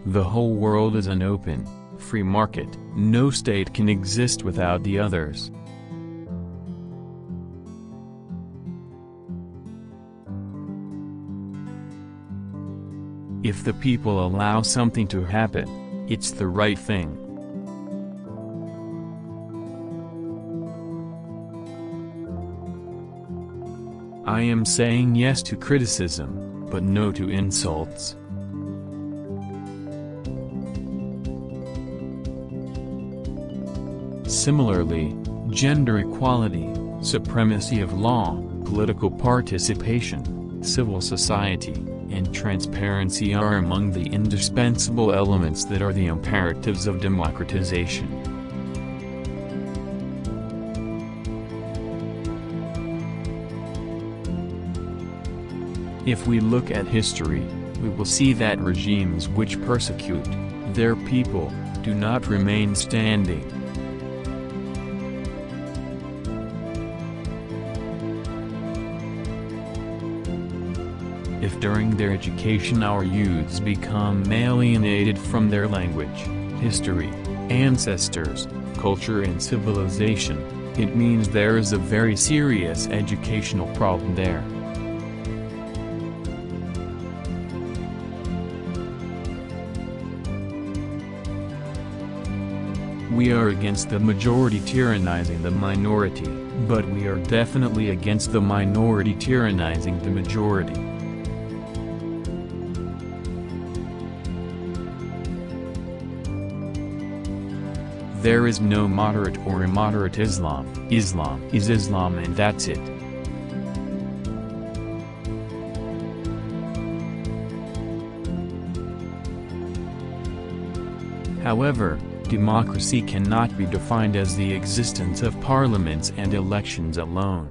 The whole world is an open, free market. No state can exist without the others. If the people allow something to happen, it's the right thing. I am saying yes to criticism, but no to insults. Similarly, gender equality, supremacy of law, political participation, civil society, and transparency are among the indispensable elements that are the imperatives of democratization. If we look at history, we will see that regimes which persecute their people do not remain standing. If during their education our youths become alienated from their language, history, ancestors, culture and civilization, it means there is a very serious educational problem there. We are against the majority tyrannizing the minority, but we are definitely against the minority tyrannizing the majority. There is no moderate or immoderate Islam. Islam is Islam and that's it. However, democracy cannot be defined as the existence of parliaments and elections alone.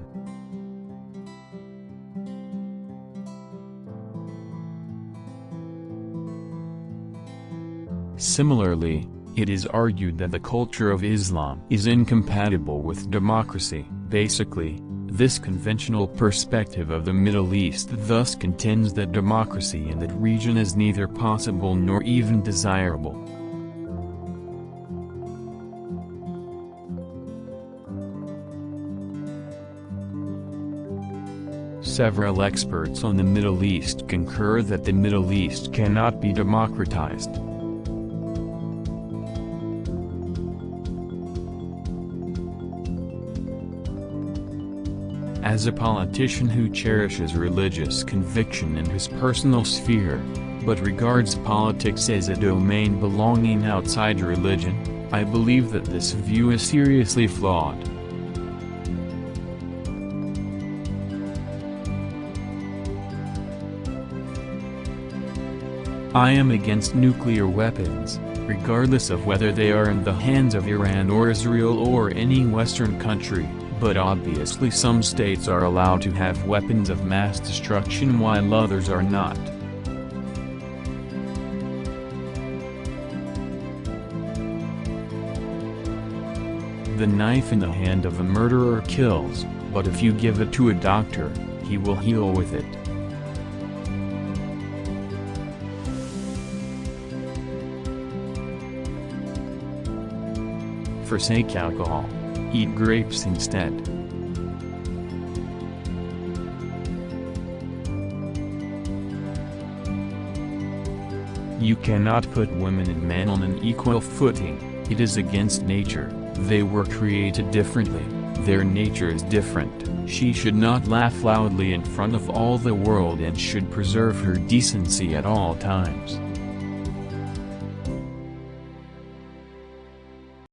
Similarly, it is argued that the culture of Islam is incompatible with democracy. Basically, this conventional perspective of the Middle East thus contends that democracy in that region is neither possible nor even desirable. Several experts on the Middle East concur that the Middle East cannot be democratized. As a politician who cherishes religious conviction in his personal sphere, but regards politics as a domain belonging outside religion, I believe that this view is seriously flawed. I am against nuclear weapons, regardless of whether they are in the hands of Iran or Israel or any Western country, but obviously some states are allowed to have weapons of mass destruction while others are not. The knife in the hand of a murderer kills, but if you give it to a doctor, he will heal with it. Forsake alcohol. Eat grapes instead. You cannot put women and men on an equal footing. It is against nature. They were created differently. Their nature is different. She should not laugh loudly in front of all the world and should preserve her decency at all times.